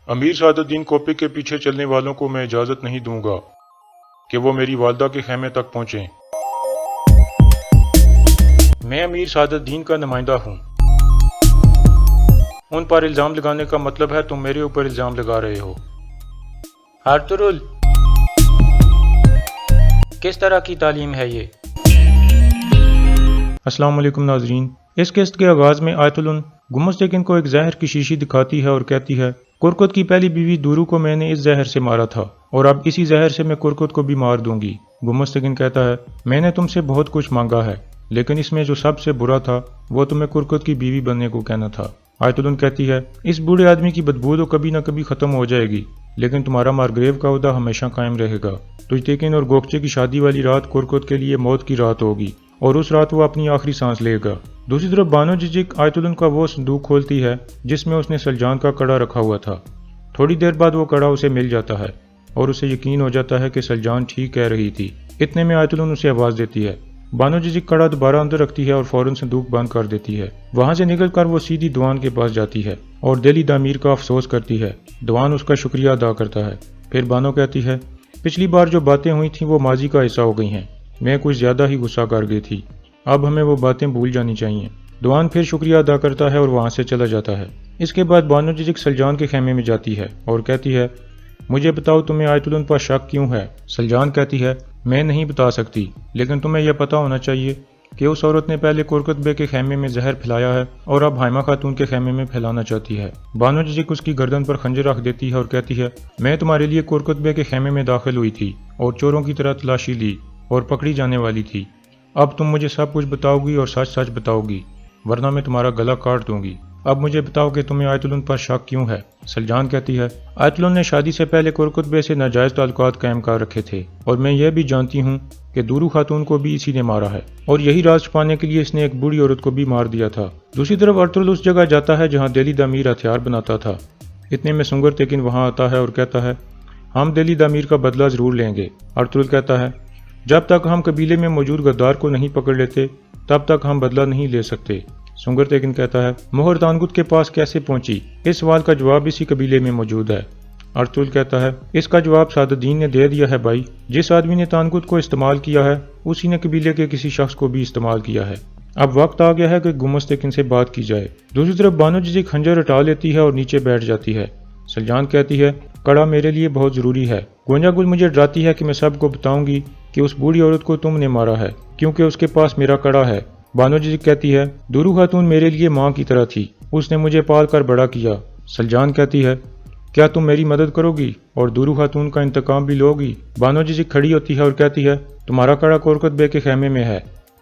امیر سعادالدین copy کے پیچھے چلنے والوں کو میں اجازت نہیں دوں گا کہ وہ میری والدہ کے خیمے تک پہنچیں۔ میں امیر سعادالدین کا نمائندہ ہوں۔ ان پر الزام لگانے کا مطلب ہے تم میرے اوپر الزام لگا رہے ہو۔ ارطغرل، کس طرح کی تعلیم ہے یہ؟ السلام علیکم ناظرین، اس قسط کے آغاز میں آیت الن گمستکن کو ایک زہر کی شیشی دکھاتی ہے اور کہتی ہے کرکت کی پہلی بیوی دورو کو میں نے اس زہر سے مارا تھا اور اب اسی زہر سے میں کرکت کو بھی مار دوں گی۔ گمستکن کہتا ہے میں نے تم سے بہت کچھ مانگا ہے، لیکن اس میں جو سب سے برا تھا وہ تمہیں کرکت کی بیوی بننے کو کہنا تھا۔ آیت الن کہتی ہے اس بوڑھے آدمی کی بدبو تو کبھی نہ کبھی ختم ہو جائے گی، لیکن تمہارا مارگریو کا عہدہ ہمیشہ قائم رہے گا۔ تجتیکن اور گوکچے کی شادی والی رات کرکت کے لیے موت کی رات ہوگی اور اس رات وہ اپنی آخری سانس لے گا۔ دوسری طرف بانو ججک آیت الن کا وہ صندوق کھولتی ہے جس میں اس نے سلجان کا کڑا رکھا ہوا تھا۔ تھوڑی دیر بعد وہ کڑا اسے مل جاتا ہے اور اسے یقین ہو جاتا ہے کہ سلجان ٹھیک کہہ رہی تھی۔ اتنے میں آیت الن اسے آواز دیتی ہے۔ بانو ججک کڑا دوبارہ اندر رکھتی ہے اور فوراً صندوق بند کر دیتی ہے۔ وہاں سے نکل کر وہ سیدھی دوان کے پاس جاتی ہے اور دلی دامیر کا افسوس کرتی ہے۔ دوان اس کا شکریہ ادا کرتا ہے۔ پھر بانو کہتی ہے پچھلی بار جو باتیں ہوئی تھیں وہ ماضی کا حصہ ہو گئی ہیں، میں کچھ زیادہ ہی غصہ کر گئی تھی، اب ہمیں وہ باتیں بھول جانی چاہیے۔ دوان پھر شکریہ ادا کرتا ہے اور وہاں سے چلا جاتا ہے۔ اس کے بعد بانو ججک سلجان کے خیمے میں جاتی ہے اور کہتی ہے مجھے بتاؤ تمہیں آیت الن پر شک کیوں ہے؟ سلجان کہتی ہے میں نہیں بتا سکتی، لیکن تمہیں یہ پتا ہونا چاہیے کہ اس عورت نے پہلے کرکت بے کے خیمے میں زہر پھیلایا ہے اور اب حائمہ خاتون کے خیمے میں پھیلانا چاہتی ہے۔ بانو ججک اس کی گردن پر خنجر رکھ دیتی ہے اور کہتی ہے میں تمہارے لیے کرکت بے کے خیمے میں داخل ہوئی تھی اور چوروں کی طرح تلاشی لی اور پکڑی جانے والی تھی۔ اب تم مجھے سب کچھ بتاؤ گی اور سچ سچ بتاؤ گی، ورنہ میں تمہارا گلا کاٹ دوں گی۔ اب مجھے بتاؤ کہ تمہیں آیت الن پر شک کیوں ہے؟ سلجان کہتی ہے آیت الن نے شادی سے پہلے کرکت بے سے ناجائز تعلقات قائم کر رکھے تھے اور میں یہ بھی جانتی ہوں کہ دورو خاتون کو بھی اسی نے مارا ہے اور یہی راز چھپانے کے لیے اس نے ایک بوڑھی عورت کو بھی مار دیا تھا۔ دوسری طرف ارطغرل اس جگہ جاتا ہے جہاں دلی دامیر ہتھیار بناتا تھا۔ اتنے میں سنگر تیکن وہاں آتا ہے اور کہتا ہے ہم دلی دامیر کا بدلہ ضرور لیں گے۔ ارطغرل کہتا ہے جب تک ہم قبیلے میں موجود غدار کو نہیں پکڑ لیتے تب تک ہم بدلہ نہیں لے سکتے۔ سنگر تیکن کہتا ہے مہر تانگت کے پاس کیسے پہنچی؟ اس سوال کا جواب اسی قبیلے میں موجود ہے۔ ارطغرل کہتا ہے اس کا جواب سعادالدین نے دے دیا ہے بھائی، جس آدمی نے تانگت کو استعمال کیا ہے اسی نے قبیلے کے کسی شخص کو بھی استعمال کیا ہے۔ اب وقت آ گیا ہے کہ گمستکن سے بات کی جائے۔ دوسری طرف بانو ججک خنجر ہٹا لیتی ہے اور نیچے بیٹھ جاتی ہے۔ سلجان کہتی ہے کڑا میرے لیے بہت ضروری ہے۔ گونجا گل مجھے ڈراتی ہے کہ میں سب کو بتاؤں گی کہ اس بوڑھی عورت کو تم نے مارا ہے کیونکہ اس کے پاس میرا کڑا ہے۔ بانو ججک کہتی ہے دورو خاتون میرے لیے ماں کی طرح تھی، اس نے مجھے پال کر بڑا کیا۔ سلجان کہتی ہے کیا تم میری مدد کرو گی اور دورو خاتون کا انتقام بھی لو گی؟ بانو ججک کھڑی ہوتی ہے اور کہتی ہے تمہارا کڑا کرکت بے کے خیمے میں ہے۔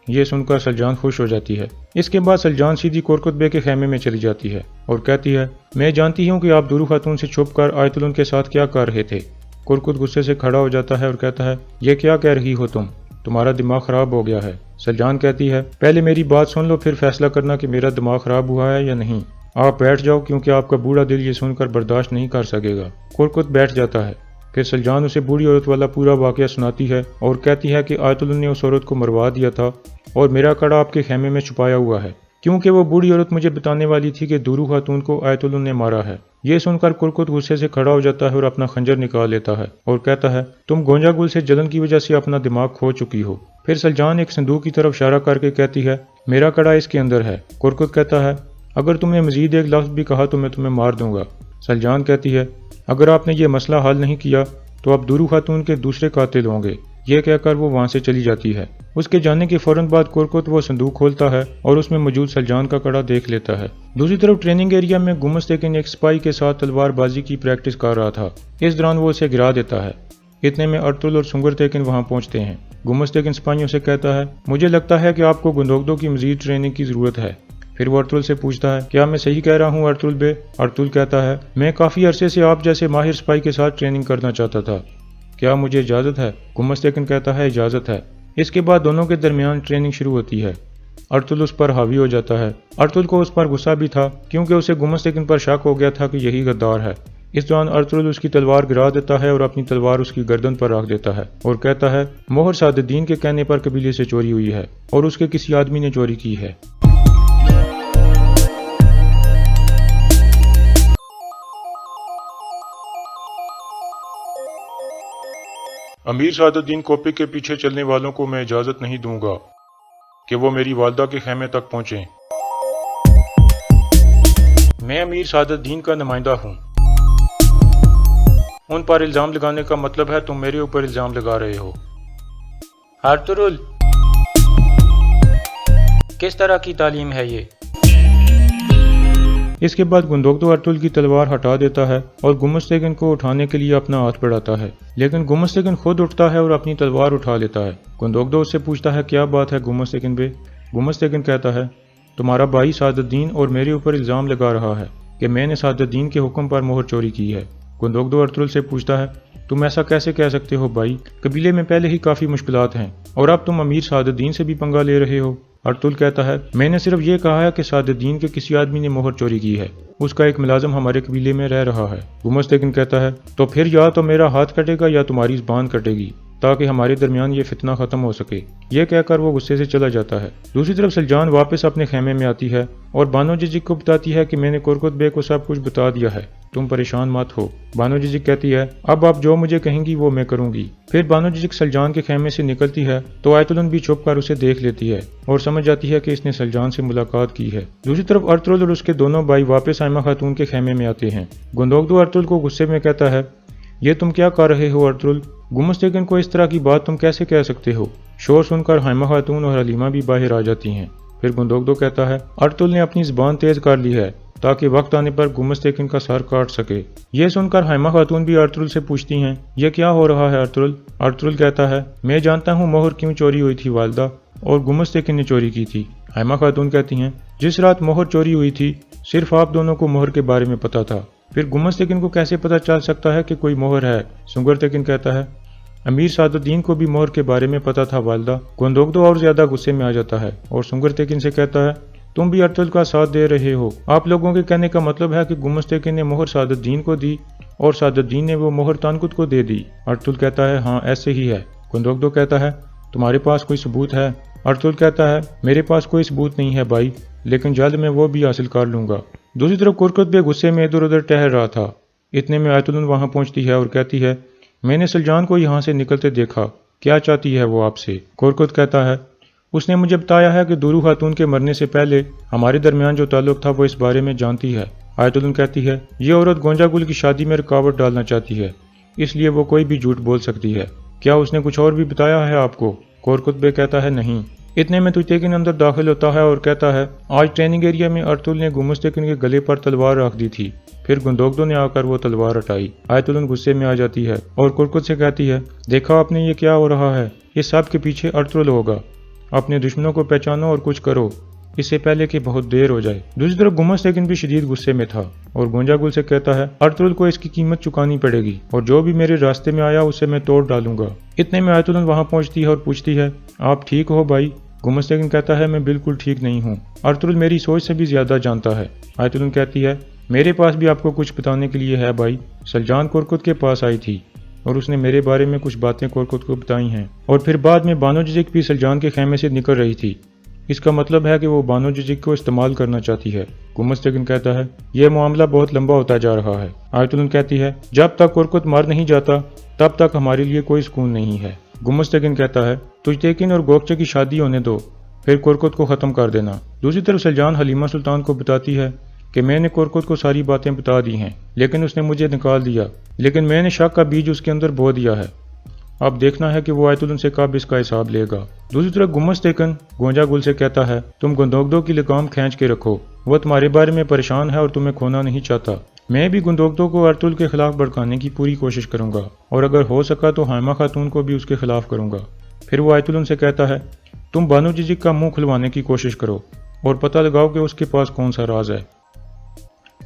یہ سن کر سلجان خوش ہو جاتی ہے۔ اس کے بعد سلجان سیدھی کرکت بے کے خیمے میں چلی جاتی ہے اور کہتی ہے میں جانتی ہوں کہ آپ دورو خاتون سے چھپ کر آیت الن کے ساتھ کیا کر رہے تھے۔ کرکت غصے سے کھڑا ہو جاتا ہے اور کہتا ہے یہ کیا کہہ رہی ہو تمہارا دماغ خراب ہو گیا ہے۔ سلجان کہتی ہے پہلے میری بات سن لو پھر فیصلہ کرنا کہ میرا دماغ خراب ہوا ہے یا نہیں۔ آپ بیٹھ جاؤ کیونکہ آپ کا بوڑھا دل یہ سن کر برداشت نہیں کر سکے گا۔ کرکت بیٹھ جاتا ہے۔ پھر سلجان اسے بوڑھی عورت والا پورا واقعہ سناتی ہے اور کہتی ہے کہ آیت الن نے اس عورت کو مروا دیا تھا اور میرا کڑا آپ کے خیمے میں چھپایا ہوا ہے کیونکہ وہ بوڑھی عورت مجھے بتانے والی تھی کہ دورو خاتون کو آیت الن نے مارا ہے۔ یہ سن کر کرکت غصے سے کھڑا ہو جاتا ہے اور اپنا خنجر نکال لیتا ہے اور کہتا ہے تم گونجا گل سے جلن کی وجہ سے اپنا دماغ کھو چکی ہو۔ پھر سلجان ایک صندوق کی طرف اشارہ کر کے کہتی ہے میرا کڑا اس کے اندر ہے۔ کرکت کہتا ہے اگر تم نے مزید ایک لفظ بھی کہا تو میں تمہیں مار دوں گا۔ سلجان کہتی ہے اگر آپ نے یہ مسئلہ حل نہیں کیا تو اب دورو خاتون کے دوسرے قاتل ہوں گے۔ یہ کہہ کر وہ وہاں سے چلی جاتی ہے۔ اس کے جانے کے فوراً بعد کرکت وہ صندوق کھولتا ہے اور اس میں موجود سلجان کا کڑا دیکھ لیتا ہے۔ دوسری طرف ٹریننگ ایریا میں گمستکن ایک سپاہی کے ساتھ تلوار بازی کی پریکٹس کر رہا تھا۔ اس دوران وہ اسے گرا دیتا ہے۔ اتنے میں ارطغرل اور سنگر تیکن وہاں پہنچتے ہیں۔ گمستکن سپاہیوں سے کہتا ہے مجھے لگتا ہے کہ آپ کو گندوگدو کی مزید ٹریننگ کی ضرورت ہے۔ پھر وہ ارطغرل سے پوچھتا ہے کیا میں صحیح کہہ رہا ہوں ارطغرل بے؟ ارطغرل کہتا ہے میں کافی عرصے سے آپ جیسے ماہر سپاہی کے ساتھ ٹریننگ کرنا چاہتا تھا، کیا مجھے اجازت ہے؟ گمستکن کہتا ہے اجازت ہے۔ اس کے بعد دونوں کے درمیان ٹریننگ شروع ہوتی ہے۔ ارطغرل اس پر حاوی ہو جاتا ہے۔ ارطغرل کو اس پر غصہ بھی تھا کیونکہ اسے گمستکن پر شک ہو گیا تھا کہ یہی غدار ہے۔ اس دوران ارطغرل اس کی تلوار گرا دیتا ہے اور اپنی تلوار اس کی گردن پر رکھ دیتا ہے اور کہتا ہے مہر سعادالدین کے کہنے پر قبیلے سے چوری ہوئی ہے اور اس کے کسی آدمی نے چوری کی ہے۔ امیر سعادت الدین کوپی کے پیچھے چلنے والوں کو میں اجازت نہیں دوں گا کہ وہ میری والدہ کے خیمے تک پہنچیں۔ میں امیر سعادت الدین کا نمائندہ ہوں۔ ان پر الزام لگانے کا مطلب ہے تم میرے اوپر الزام لگا رہے ہو۔ ارطغرل، کس طرح کی تعلیم ہے یہ؟ اس کے بعد گندوگدو ارطغرل کی تلوار ہٹا دیتا ہے اور گمستگن کو اٹھانے کے لیے اپنا ہاتھ بڑھاتا ہے، لیکن گمستگن خود اٹھتا ہے اور اپنی تلوار اٹھا لیتا ہے۔ گندوگدو اس سے پوچھتا ہے کیا بات ہے گمستگن بے؟ گمستگن کہتا ہے تمہارا بھائی سعادت الدین اور میرے اوپر الزام لگا رہا ہے کہ میں نے سعادت الدین کے حکم پر مہر چوری کی ہے۔ گندوگدو ارطغرل سے پوچھتا ہے تم ایسا کیسے کہہ سکتے ہو بھائی؟ قبیلے میں پہلے ہی کافی مشکلات ہیں اور اب تم امیر سعادت الدین سے بھی پنگا لے رہے ہو۔ ارطغرل کہتا ہے میں نے صرف یہ کہا ہے کہ سعادت الدین کے کسی آدمی نے مہر چوری کی ہے، اس کا ایک ملازم ہمارے قبیلے میں رہ رہا ہے۔ گمستگن کہتا ہے تو پھر یا تو میرا ہاتھ کٹے گا یا تمہاری زبان کٹے گی تاکہ ہمارے درمیان یہ فتنہ ختم ہو سکے۔ یہ کہہ کر وہ غصے سے چلا جاتا ہے۔ دوسری طرف سلجان واپس اپنے خیمے میں آتی ہے اور بانو ججک کو بتاتی ہے کہ میں نے کرکت بے کو سب کچھ بتا دیا ہے، تم پریشان مت ہو۔ بانو ججک کہتی ہے اب آپ جو مجھے کہیں گی وہ میں کروں گی۔ پھر بانو ججک سلجان کے خیمے سے نکلتی ہے تو آیت الن بھی چھپ کر اسے دیکھ لیتی ہے اور سمجھ جاتی ہے کہ اس نے سلجان سے ملاقات کی ہے۔ دوسری طرف ارطغرل اور اس کے دونوں بھائی واپس حائمہ خاتون کے خیمے میں آتے ہیں۔ گندوگدو ارطغرل کو غصے میں کہتا ہے یہ تم کیا کر رہے ہو ارطغرل؟ گمستگن کو اس طرح کی بات تم کیسے کہہ سکتے ہو؟ شور سن کر حائمہ خاتون اور حلیمہ بھی باہر آ جاتی ہیں۔ پھر گندوگدو کہتا ہے ارطغرل نے اپنی زبان تیز کر لی ہے تاکہ وقت آنے پر گمستگن کا سر کاٹ سکے۔ یہ سن کر حائمہ خاتون بھی ارطغرل سے پوچھتی ہیں یہ کیا ہو رہا ہے ارطغرل؟ ارطغرل کہتا ہے میں جانتا ہوں مہر کیوں چوری ہوئی تھی والدہ، اور گمستگن نے چوری کی تھی۔ حائمہ خاتون کہتی ہیں جس رات مہر چوری ہوئی تھی صرف آپ دونوں کو مہر کے بارے میں پتا تھا، پھر گمستگن کو کیسے پتا چل سکتا ہے کہ کوئی مہر ہے؟ سنگرتگن کہتا ہے امیر سعادت الدین کو بھی مہر کے بارے میں پتا تھا والدہ۔ گندوگدو اور زیادہ غصے میں آ جاتا ہے اور سنگرتگن سے کہتا ہے تم بھی ارطغرل کا ساتھ دے رہے ہو۔ آپ لوگوں کے کہنے کا مطلب ہے کہ گمستگن نے مہر سعادت الدین کو دی اور سعادت الدین نے وہ مہر تانکت کو دے دی۔ ارطغرل کہتا ہے ہاں ایسے ہی ہے۔ گندوگدو کہتا ہے تمہارے پاس کوئی ثبوت ہے؟ ارطغرل کہتا ہے میرے پاس کوئی ثبوت نہیں ہے بھائی، لیکن جلد میں وہ بھی حاصل کر لوں گا۔ دوسری طرف کرکت بے غصے میں ادھر ادھر ٹہل رہا تھا، اتنے میں آیت الن وہاں پہنچتی ہے اور کہتی ہے میں نے سلجان کو یہاں سے نکلتے دیکھا، کیا چاہتی ہے وہ آپ سے؟ کرکت کہتا ہے اس نے مجھے بتایا ہے کہ دورو خاتون کے مرنے سے پہلے ہمارے درمیان جو تعلق تھا وہ اس بارے میں جانتی ہے۔ آیت الن کہتی ہے یہ عورت گونجا گل کی شادی میں رکاوٹ ڈالنا چاہتی ہے، اس لیے وہ کوئی بھی جھوٹ بول سکتی ہے، کیا اس نے کچھ اور بھی بتایا ہے آپ کو؟ کرکت بے کہتا ہے نہیں۔ اتنے میں تیتیکن اندر داخل ہوتا ہے اور کہتا ہے آج ٹریننگ ایریا میں ارطغرل نے گمستگن کے گلے پر تلوار رکھ دی تھی، پھر گندوگدو نے آ کر وہ تلوار ہٹائی۔ آیت الن غصے میں آ جاتی ہے اور کرکت سے کہتی ہے دیکھا آپ نے یہ کیا ہو رہا ہے؟ اس سب کے پیچھے ارطغرل ہوگا، اپنے دشمنوں کو پہچانو اور کچھ کرو اس سے پہلے کہ بہت دیر ہو جائے۔ دوسری طرف گمستگن بھی شدید غصے میں تھا اور گونجا گل سے کہتا ہے ارطغرل کو اس کی قیمت چکانی پڑے گی اور جو بھی میرے راستے میں آیا اسے میں توڑ ڈالوں گا۔ اتنے میں آیت الن وہاں پہنچتی ہے اور پوچھتی ہے آپ ٹھیک ہو بھائی؟ گمستگن کہتا ہے میں بالکل ٹھیک نہیں ہوں، ارطغرل میری سوچ سے بھی زیادہ جانتا ہے۔ آیت الن کہتی ہے میرے پاس بھی آپ کو کچھ بتانے کے لیے ہے بھائی، سلجان کرکت کے پاس آئی تھی اور اس نے میرے بارے میں کچھ باتیں کرکت کو بتائی ہیں، اور پھر بعد میں بانو ججک بھی سلجان کے خیمے سے نکل رہی تھی، اس کا مطلب ہے کہ وہ بانو ججک کو استعمال کرنا چاہتی ہے۔ گمستگن کہتا ہے یہ معاملہ بہت لمبا ہوتا جا رہا ہے۔ آیت الن کہتی ہے جب تک کرکت مر نہیں جاتا تب تک ہمارے لیے کوئی سکون نہیں ہے۔ گمستگن کہتا ہے تجتیکن اور گوکچے کی شادی ہونے دو، پھر کرکت کو ختم کر دینا۔ دوسری طرف سلجان حلیمہ سلطان کو بتاتی ہے کہ میں نے کرکت کو ساری باتیں بتا دی ہیں لیکن اس نے مجھے نکال دیا، لیکن میں نے شک کا بیج اس کے اندر بو دیا ہے، اب دیکھنا ہے کہ وہ آیت الن سے کب اس کا حساب لے گا۔ دوسری طرف گمستگن گونجا گل سے کہتا ہے تم گندوگدو کی لگام کھینچ کے رکھو، وہ تمہارے بارے میں پریشان ہے اور تمہیں کھونا نہیں چاہتا۔ میں بھی گندوگدو کو ارطغرل کے خلاف بھڑکانے کی پوری کوشش کروں گا اور اگر ہو سکا تو حائمہ خاتون کو بھی اس کے خلاف کروں گا۔ پھر وہ آیت الن سے کہتا ہے تم بانو ججک کا منہ کھلوانے کی کوشش کرو اور پتہ لگاؤ کہ اس کے پاس کون سا راز ہے۔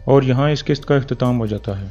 اور یہاں اس قسط کا اختتام ہو جاتا ہے۔